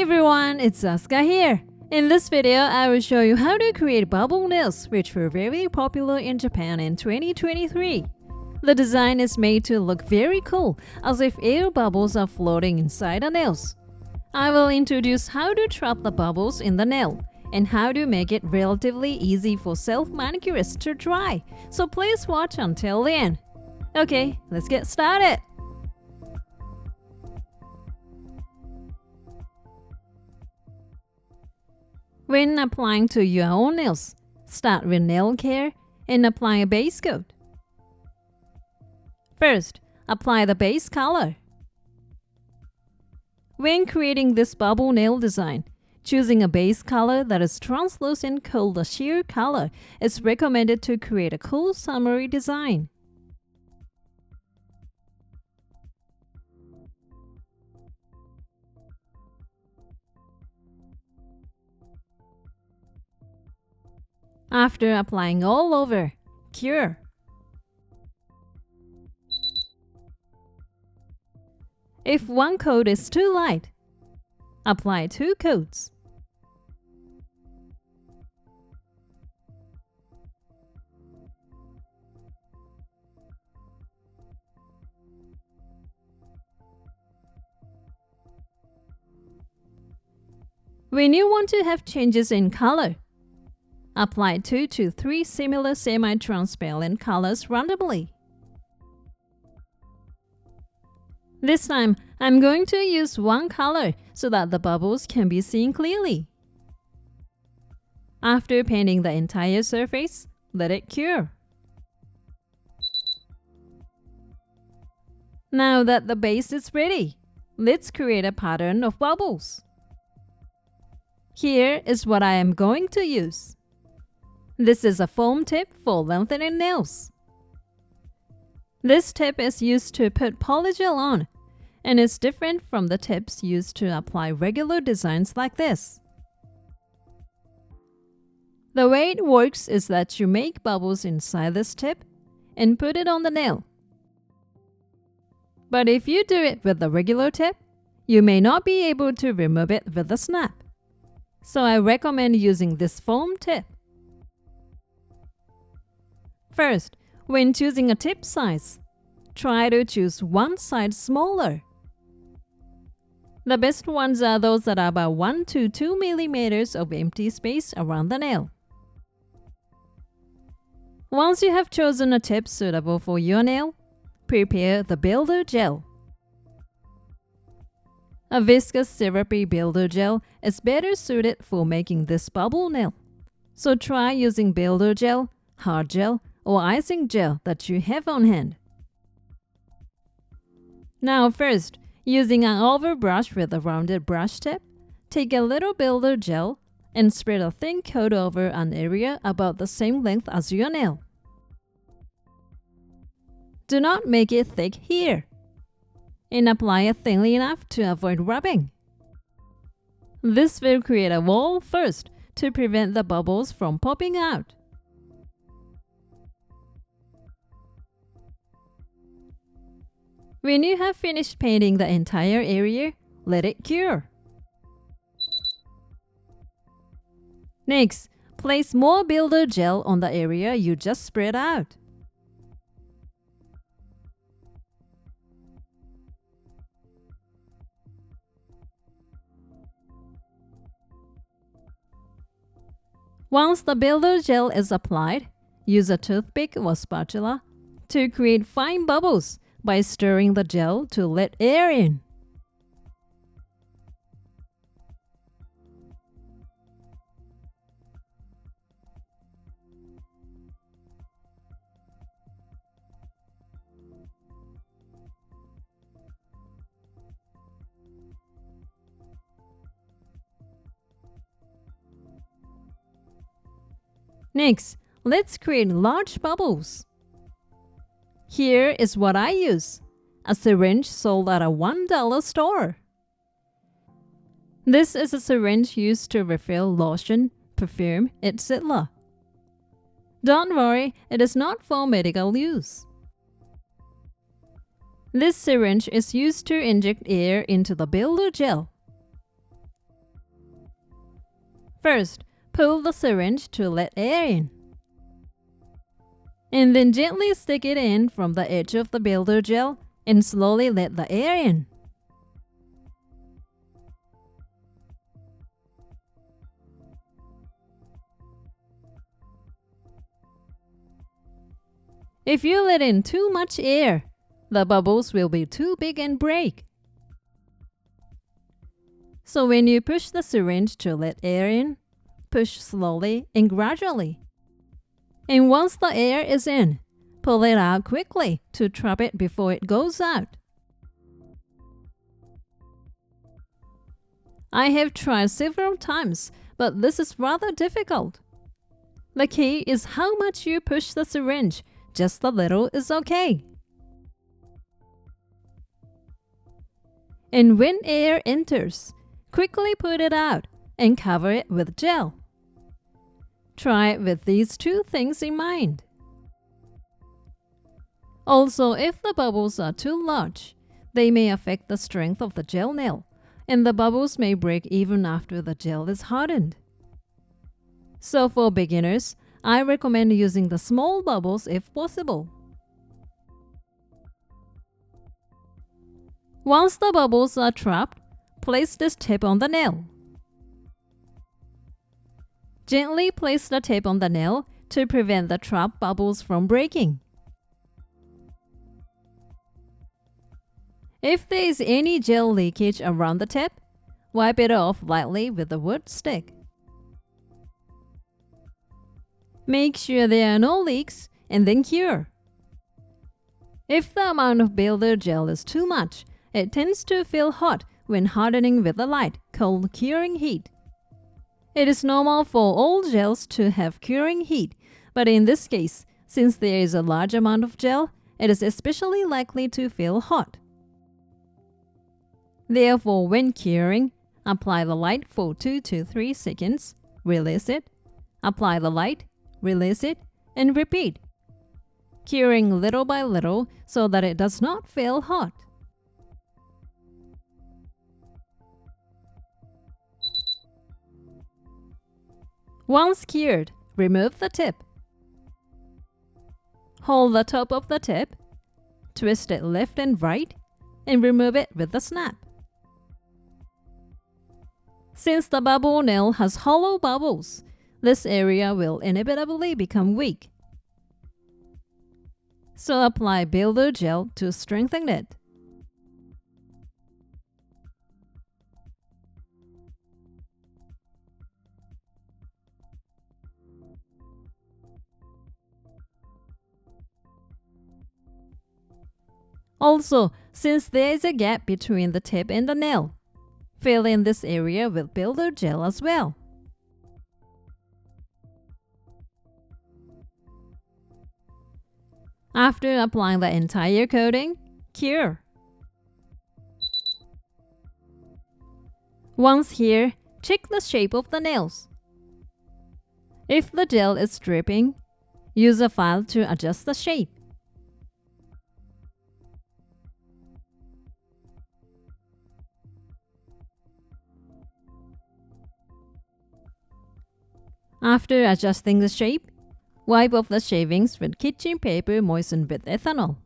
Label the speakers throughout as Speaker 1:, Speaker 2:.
Speaker 1: everyone, it's ASKA here. In this video, I will show you how to create bubble nails, which were very popular in Japan in 2023. The design is made to look very cool, as if air bubbles are floating inside the nails. I will introduce how to trap the bubbles in the nail, and how to make it relatively easy for self-manicurists to try, so please watch until the end. Okay, let's get started! When applying to your own nails, start with nail care and apply a base coat. First, apply the base color. When creating this bubble nail design, choosing a base color that is translucent called a sheer color is recommended to create a cool summery design. After applying all over, cure. If one coat is too light, apply 2 coats. When you want to have changes in color, apply 2 to 3 similar semi-transparent colors randomly. This time, I'm going to use one color so that the bubbles can be seen clearly. After painting the entire surface, let it cure. Now that the base is ready, let's create a pattern of bubbles. Here is what I am going to use. This is a foam tip for lengthening nails. This tip is used to put polygel on, and is different from the tips used to apply regular designs like this. The way it works is that you make bubbles inside this tip and put it on the nail. But if you do it with the regular tip, you may not be able to remove it with a snap. So I recommend using this foam tip. First, when choosing a tip size, try to choose one side smaller. The best ones are those that are about 1 to 2 millimeters of empty space around the nail. Once you have chosen a tip suitable for your nail, prepare the builder gel. A viscous syrupy builder gel is better suited for making this bubble nail. So try using builder gel, hard gel, or icing gel that you have on hand. Now first, using an oval brush with a rounded brush tip, take a little builder gel and spread a thin coat over an area about the same length as your nail. Do not make it thick here, and apply it thinly enough to avoid rubbing. This will create a wall first to prevent the bubbles from popping out. When you have finished painting the entire area, let it cure. Next, place more builder gel on the area you just spread out. Once the builder gel is applied, use a toothpick or spatula to create fine bubbles by stirring the gel to let air in. Next, let's create large bubbles. Here is what I use, a syringe sold at a $1 store. This is a syringe used to refill lotion, perfume, etc. Don't worry, it is not for medical use. This syringe is used to inject air into the builder gel. First, pull the syringe to let air in. And then gently stick it in from the edge of the builder gel and slowly let the air in. If you let in too much air, the bubbles will be too big and break. So when you push the syringe to let air in, push slowly and gradually. And once the air is in, pull it out quickly to trap it before it goes out. I have tried several times, but this is rather difficult. The key is how much you push the syringe. Just a little is okay. And when air enters, quickly put it out and cover it with gel. Try it with these two things in mind. Also, if the bubbles are too large, they may affect the strength of the gel nail, and the bubbles may break even after the gel is hardened. So for beginners, I recommend using the small bubbles if possible. Once the bubbles are trapped, place this tip on the nail. Gently place the tip on the nail to prevent the trapped bubbles from breaking. If there is any gel leakage around the tip, wipe it off lightly with a wood stick. Make sure there are no leaks and then cure. If the amount of builder gel is too much, it tends to feel hot when hardening with a light, called curing heat. It is normal for all gels to have curing heat, but in this case, since there is a large amount of gel, it is especially likely to feel hot. Therefore, when curing, apply the light for 2 to 3 seconds, release it, apply the light, release it, and repeat, curing little by little so that it does not feel hot. Once cured, remove the tip. Hold the top of the tip, twist it left and right, and remove it with a snap. Since the bubble nail has hollow bubbles, this area will inevitably become weak. So apply builder gel to strengthen it. Also, since there is a gap between the tip and the nail, fill in this area with builder gel as well. After applying the entire coating, cure. Once here, check the shape of the nails. If the gel is dripping, use a file to adjust the shape. After adjusting the shape, wipe off the shavings with kitchen paper moistened with ethanol.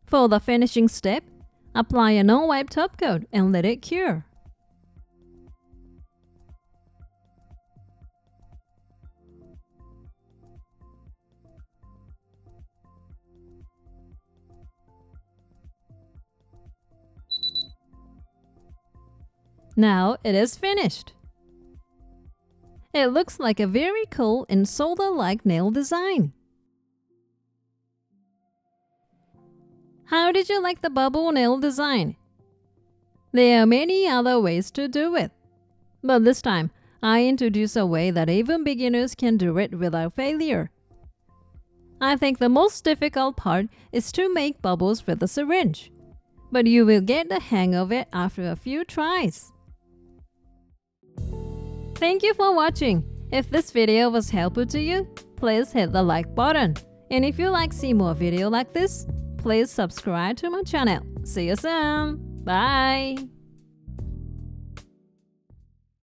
Speaker 1: For the finishing step, apply a non-wipe top coat and let it cure. Now it is finished. It looks like a very cool and solder-like nail design. How did you like the bubble nail design? There are many other ways to do it, but this time I introduce a way that even beginners can do it without failure. I think the most difficult part is to make bubbles with the syringe, but you will get the hang of it after a few tries. Thank you for watching. If this video was helpful to you, please hit the like button. And if you like to see more videos like this, please subscribe to my channel. See you soon! Bye!